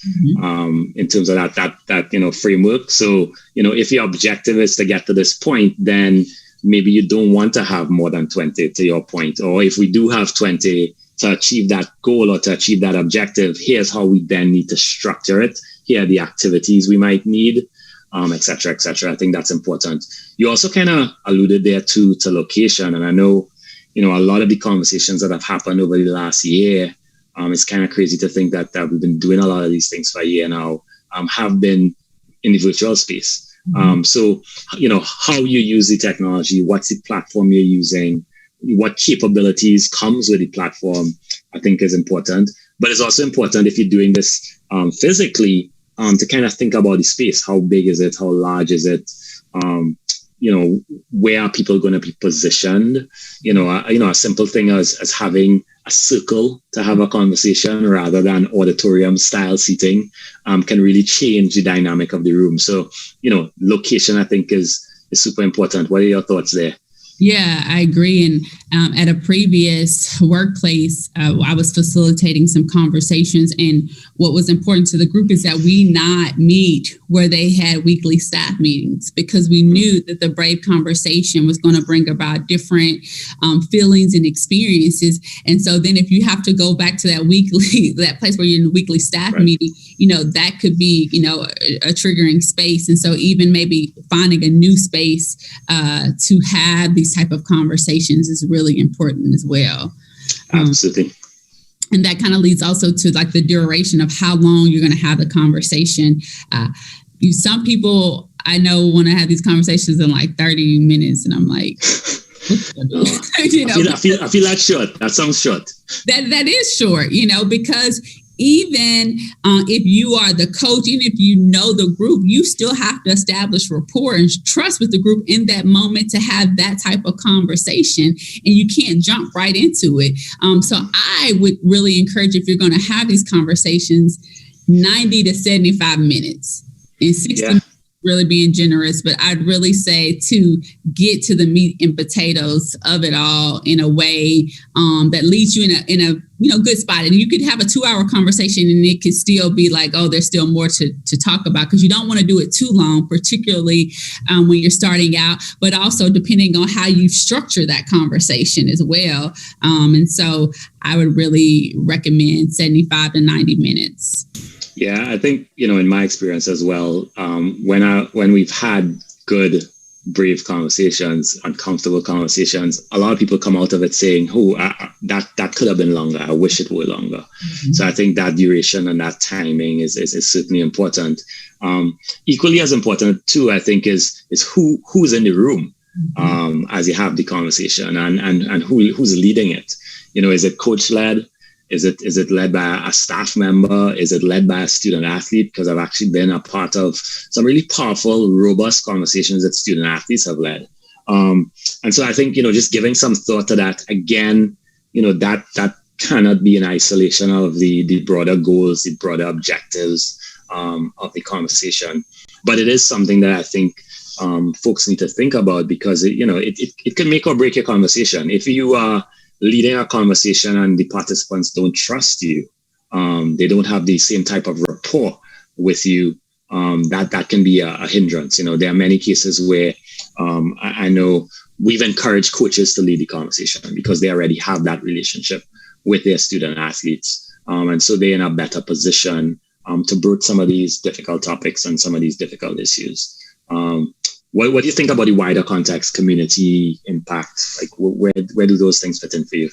S2: in terms of that framework. So, if your objective is to get to this point, then maybe you don't want to have more than 20, to your point. Or if we do have 20 to achieve that goal or to achieve that objective, here's how we then need to structure it. Here are the activities we might need, et cetera, et cetera. I think that's important. You also kind of alluded there to location. And I know, a lot of the conversations that have happened over the last year, it's kind of crazy to think that we've been doing a lot of these things for a year now, have been in the virtual space. So, how you use the technology, what's the platform you're using, what capabilities comes with the platform, I think is important. But it's also important if you're doing this physically, to kind of think about the space. How big is it? How large is it? Where are people going to be positioned? A simple thing as having a circle to have a conversation rather than auditorium style seating can really change the dynamic of the room. So, location, I think, is super important. What are your thoughts there?
S1: Yeah, I agree. And at a previous workplace, I was facilitating some conversations. And what was important to the group is that we not meet where they had weekly staff meetings, because we knew that the Brave conversation was going to bring about different feelings and experiences. And so then if you have to go back to that place where you're in a weekly staff meeting, that could be, a triggering space. And so even maybe finding a new space to have these type of conversations is really important as well.
S2: Absolutely.
S1: And that kind of leads also to like the duration of how long you're going to have the conversation. Some people I know want to have these conversations in like 30 minutes, and I'm like,
S2: I feel that's short. That sounds short.
S1: That is short, because even if you are the coach, even if you know the group, you still have to establish rapport and trust with the group in that moment to have that type of conversation, and you can't jump right into it. So I would really encourage, if you're going to have these conversations, 90 to 75 minutes, and 60 minutes really being generous, but I'd really say to get to the meat and potatoes of it all in a way that leads you in a good spot. And you could have a 2-hour conversation and it could still be like, oh, there's still more to talk about, because you don't want to do it too long, particularly when you're starting out, but also depending on how you structure that conversation as well. And so I would really recommend 75 to 90 minutes.
S2: Yeah, I think, in my experience as well, when we've had good, brave conversations, uncomfortable conversations, a lot of people come out of it saying, that could have been longer. I wish it were longer. Mm-hmm. So I think that duration and that timing is certainly important. Equally as important too, I think, is who's in the room as you have the conversation, and who's leading it. Is it coach led? Is it led by a staff member? Is it led by a student athlete? Because I've actually been a part of some really powerful, robust conversations that student athletes have led. And so I think, just giving some thought to that, again, that cannot be in isolation of the broader goals, the broader objectives of the conversation. But it is something that I think folks need to think about, because it can make or break your conversation. If you are leading a conversation and the participants don't trust you, they don't have the same type of rapport with you, that can be a hindrance. There are many cases where I know we've encouraged coaches to lead the conversation because they already have that relationship with their student athletes. And so they're in a better position to broach some of these difficult topics and some of these difficult issues. What do you think about the wider context, community impact? Like, where do those things fit in for you?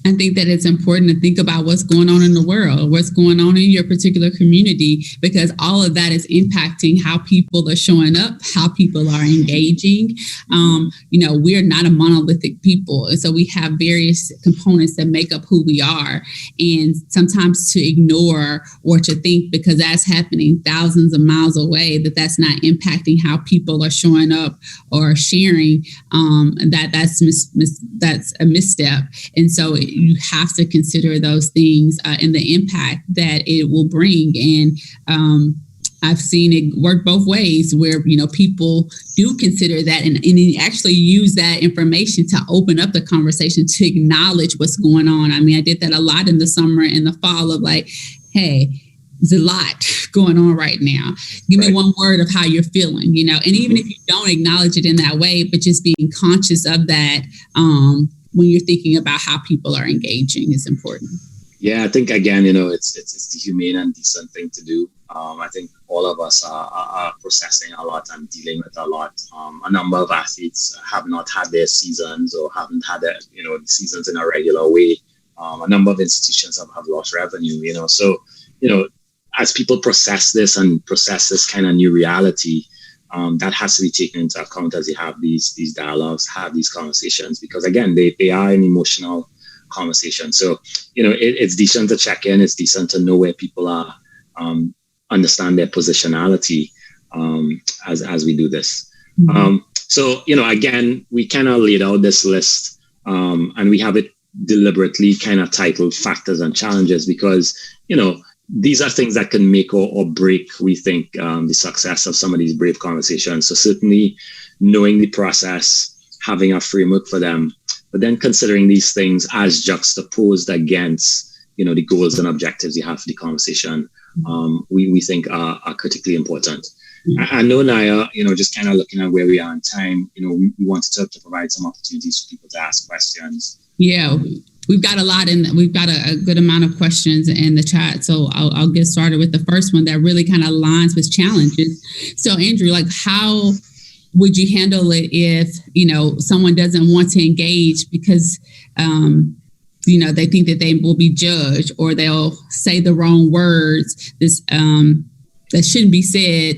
S1: I think that it's important to think about what's going on in the world, what's going on in your particular community, because all of that is impacting how people are showing up, how people are engaging. We're not a monolithic people. And so we have various components that make up who we are. And sometimes to ignore or to think because that's happening thousands of miles away, that's not impacting how people are showing up or sharing, that's a misstep. And so you have to consider those things and the impact that it will bring. And I've seen it work both ways where, people do consider that and actually use that information to open up the conversation, to acknowledge what's going on. I mean, I did that a lot in the summer and the fall of like, hey, there's a lot going on right now. Give me one word of how you're feeling, and even if you don't acknowledge it in that way, but just being conscious of that when you're thinking about how people are engaging is important.
S2: Yeah, I think, again, it's the humane and decent thing to do. I think all of us are processing a lot and dealing with a lot. A number of athletes have not had their seasons or haven't had the seasons in a regular way. A number of institutions have lost revenue, So, as people process this kind of new reality, that has to be taken into account as you have these dialogues, have these conversations, because, again, they are an emotional conversation. So, it's decent to check in. It's decent to know where people are, understand their positionality as we do this. So, again, we kind of laid out this list and we have it deliberately kind of titled Factors and Challenges because, these are things that can make or break, we think, the success of some of these brave conversations. So certainly knowing the process, having a framework for them, but then considering these things as juxtaposed against, the goals and objectives you have for the conversation, we think are critically important. I know, Naya, just kind of looking at where we are in time, we wanted to provide some opportunities for people to ask questions.
S1: Yeah, we've got we've got a good amount of questions in the chat. So I'll get started with the first one that really kind of aligns with challenges. So Andrew, like, how would you handle it if, someone doesn't want to engage because, they think that they will be judged or they'll say the wrong words that shouldn't be said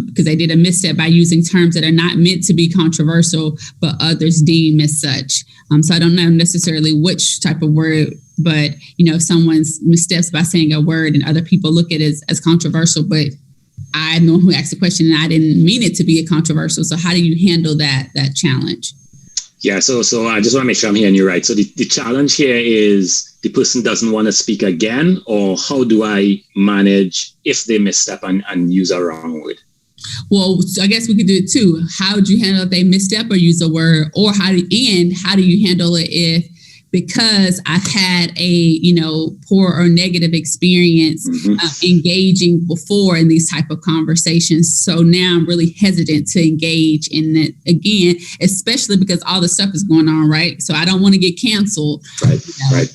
S1: because they did a misstep by using terms that are not meant to be controversial, but others deem as such. So I don't know necessarily which type of word, but, if someone's missteps by saying a word and other people look at it as controversial, but I know who asked the question and I didn't mean it to be a controversial. So how do you handle that challenge?
S2: Yeah, so I just want to make sure I'm hearing you right. So the challenge here is the person doesn't want to speak again, or how do I manage if they misstep and use a wrong word?
S1: Well, so I guess we could do it too. How would you handle if they misstep or use a word, or how do you handle it if, because I've had a, poor or negative experience engaging before in these type of conversations. So now I'm really hesitant to engage in it again, especially because all the stuff is going on, right? So I don't want to get canceled.
S2: Right.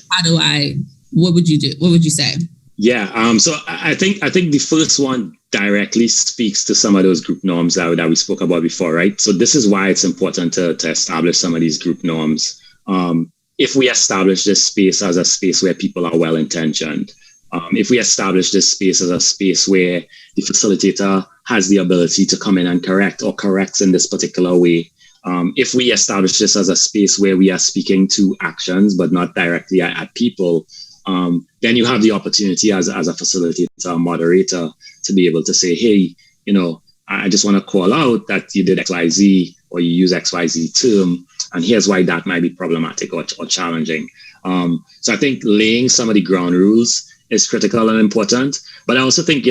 S1: What would you do? What would you say?
S2: Yeah. So I think the first one directly speaks to some of those group norms that we spoke about before, right? So this is why it's important to establish some of these group norms. If we establish this space as a space where people are well-intentioned, if we establish this space as a space where the facilitator has the ability to come in and correct or corrects in this particular way, if we establish this as a space where we are speaking to actions but not directly at people, then you have the opportunity as a facilitator, a moderator, to be able to say, hey, I just want to call out that you did XYZ or you use XYZ term, and here's why that might be problematic or challenging. So I think laying some of the ground rules is critical and important. But I also think,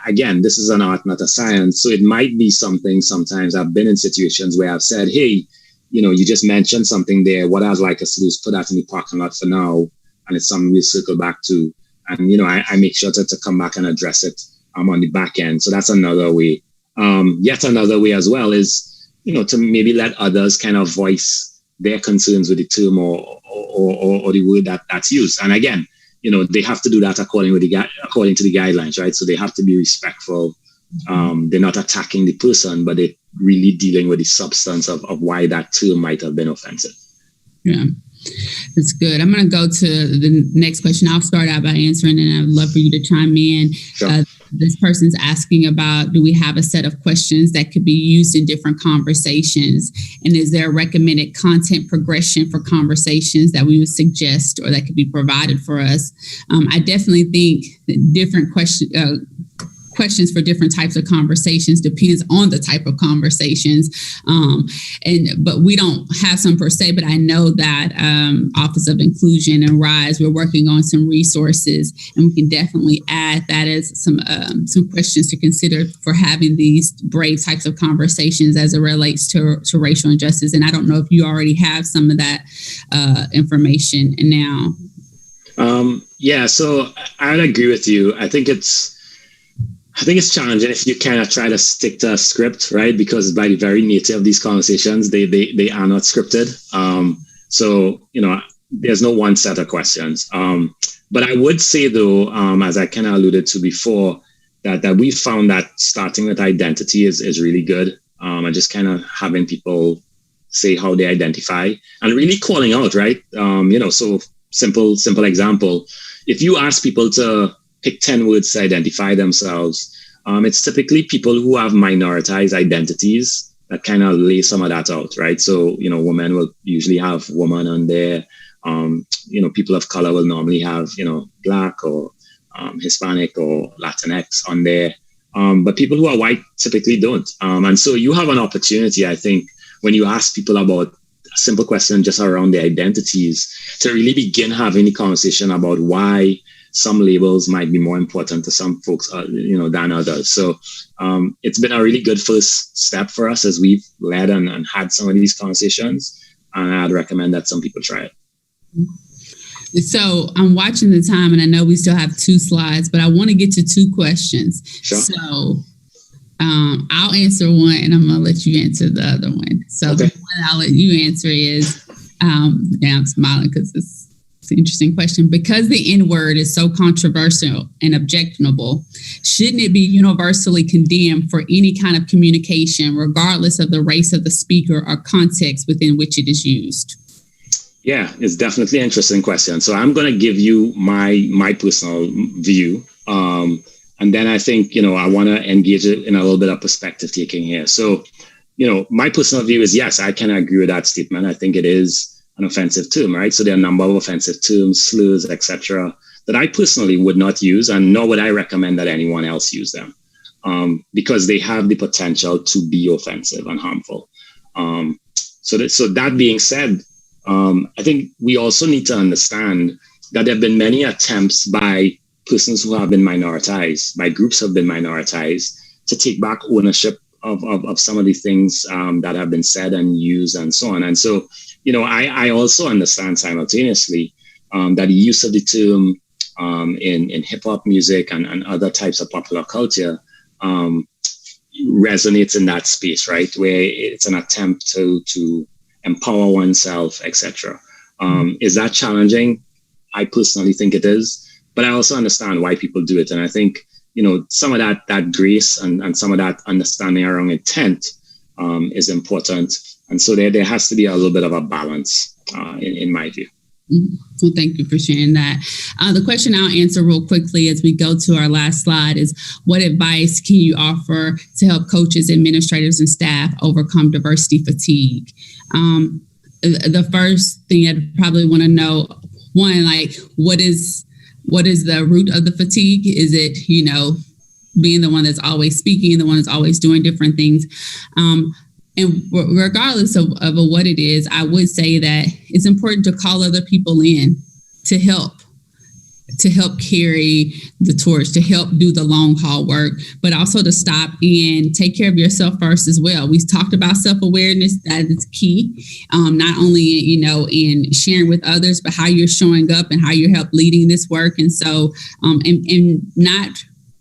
S2: again, this is an art, not a science. So it might be something sometimes I've been in situations where I've said, hey, you just mentioned something there. What I'd like us to do is put that in the parking lot for now. And it's something we'll circle back to. And, I make sure to come back and address it on the back end. So that's another way. Yet another way as well is, to maybe let others kind of voice their concerns with the term or the word that's used. And again, they have to do that according to the guidelines, right? So they have to be respectful. They're not attacking the person, but they're really dealing with the substance of why that term might have been offensive.
S1: Yeah. That's good. I'm going to go to the next question. I'll start out by answering, and I'd love for you to chime in.
S2: Sure.
S1: This person's asking about, do we have a set of questions that could be used in different conversations? And is there a recommended content progression for conversations that we would suggest or that could be provided for us? I definitely think that different questions for different types of conversations, depends on the type of conversations. But we don't have some per se, but I know that Office of Inclusion and RISE, we're working on some resources, and we can definitely add that as some questions to consider for having these brave types of conversations as it relates to racial injustice. And I don't know if you already have some of that information now.
S2: So I would agree with you. I think it's challenging if you kind of try to stick to a script, right? Because by the very nature of these conversations, they are not scripted. There's no one set of questions. But I would say though, as I kind of alluded to before, that we found that starting with identity is really good. And just kind of having people say how they identify and really calling out, right? So simple example. If you ask people to pick 10 words to identify themselves, it's typically people who have minoritized identities that kind of lay some of that out, right? So, women will usually have woman on there. People of color will normally have, Black or Hispanic or Latinx on there. But people who are white typically don't. And so you have an opportunity, I think, when you ask people about a simple question just around their identities, to really begin having the conversation about why some labels might be more important to some folks, than others. So it's been a really good first step for us as we've led and had some of these conversations. And I'd recommend that some people try it.
S1: So I'm watching the time, and I know we still have 2 slides, but I want to get to 2 questions. Sure. So I'll answer one, and I'm going to let you answer the other one. So okay. The one I'll let you answer is, I'm smiling because it's an interesting question. Because the N-word is so controversial and objectionable, shouldn't it be universally condemned for any kind of communication, regardless of the race of the speaker or context within which it is used?
S2: Yeah, it's definitely an interesting question. So I'm going to give you my personal view. And then I think, I want to engage it in a little bit of perspective taking here. So, my personal view is, yes, I can agree with that statement. I think it is an offensive term, right? So there are a number of offensive terms, slurs, etc., that I personally would not use, and nor would I recommend that anyone else use them, because they have the potential to be offensive and harmful. So that being said, I think we also need to understand that there have been many attempts by persons who have been minoritized, by groups who have been minoritized, to take back ownership of some of the things that have been said and used and so on. And so, I also understand simultaneously that the use of the term in hip hop music and other types of popular culture resonates in that space, right? Where it's an attempt to empower oneself, etc. Is that challenging? I personally think it is, but I also understand why people do it. And I think, some of that grace and some of that understanding around intent is important. And so there has to be a little bit of a balance in my view.
S1: Mm-hmm. Well, thank you for sharing that. The question I'll answer real quickly as we go to our last slide is, what advice can you offer to help coaches, administrators, and staff overcome diversity fatigue? The first thing I'd probably want to know, one, what is the root of the fatigue? Is it, being the one that's always speaking, the one that's always doing different things? And regardless of what it is, I would say that it's important to call other people in to help carry the torch, to help do the long haul work, but also to stop and take care of yourself first as well. We talked about self-awareness. That is key, not only, in sharing with others, but how you're showing up and how you're leading this work. And so,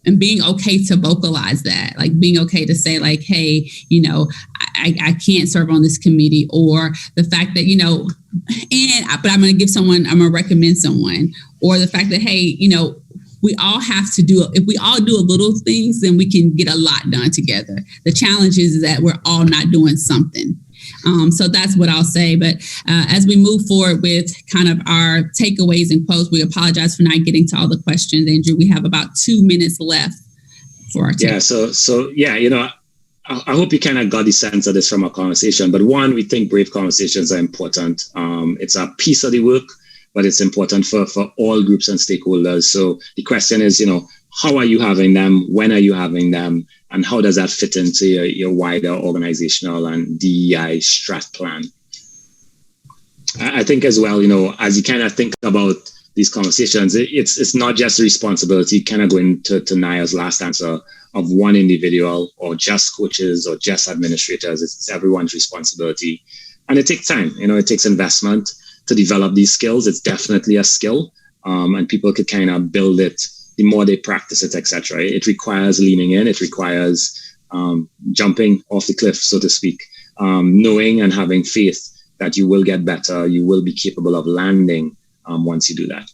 S1: and being okay to vocalize that, being okay to say hey, I can't serve on this committee, or the fact that, but I'm going to recommend someone, or the fact that, hey, we all have to if we all do a little things, then we can get a lot done together. The challenge is that we're all not doing something. So that's what I'll say. But as we move forward with kind of our takeaways and quotes, we apologize for not getting to all the questions, Andrew. We have about 2 minutes left for our takeaways.
S2: Yeah. I hope you kind of got the sense of this from our conversation. But one, we think brave conversations are important. It's a piece of the work, but it's important for all groups and stakeholders. So the question is, how are you having them? When are you having them? And how does that fit into your wider organizational and DEI strat plan? I think as well, as you kind of think about these conversations, it's not just a responsibility, kind of going to Naya's last answer, of one individual or just coaches or just administrators. It's everyone's responsibility. And it takes time, it takes investment to develop these skills. It's definitely a skill, and people could kind of build it the more they practice it, etc. It requires leaning in. It requires jumping off the cliff, so to speak, knowing and having faith that you will get better, you will be capable of landing once you do that.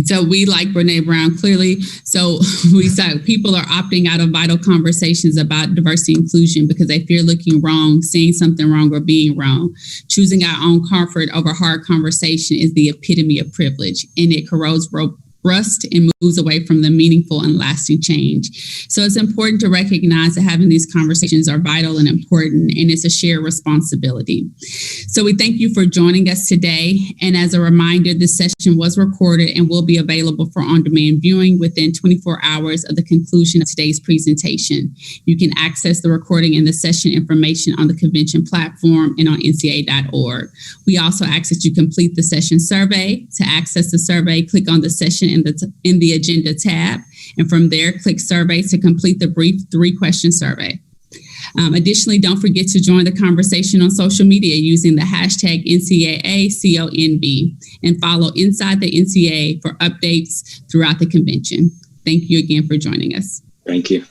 S1: So we, like Brene Brown, clearly, so we saw people are opting out of vital conversations about diversity and inclusion because they fear looking wrong, seeing something wrong, or being wrong. Choosing our own comfort over hard conversation is the epitome of privilege, and it corrodes rust and moves away from the meaningful and lasting change. So it's important to recognize that having these conversations are vital and important, and it's a shared responsibility. So we thank you for joining us today. And as a reminder, this session was recorded and will be available for on-demand viewing within 24 hours of the conclusion of today's presentation. You can access the recording and the session information on the convention platform and on NCAA.org. We also ask that you complete the session survey. To access the survey, click on the session in the agenda tab, and from there, click survey to complete the brief 3-question survey. Additionally, don't forget to join the conversation on social media using the hashtag NCAACONB and follow Inside the NCAA for updates throughout the convention. Thank you again for joining us.
S2: Thank you.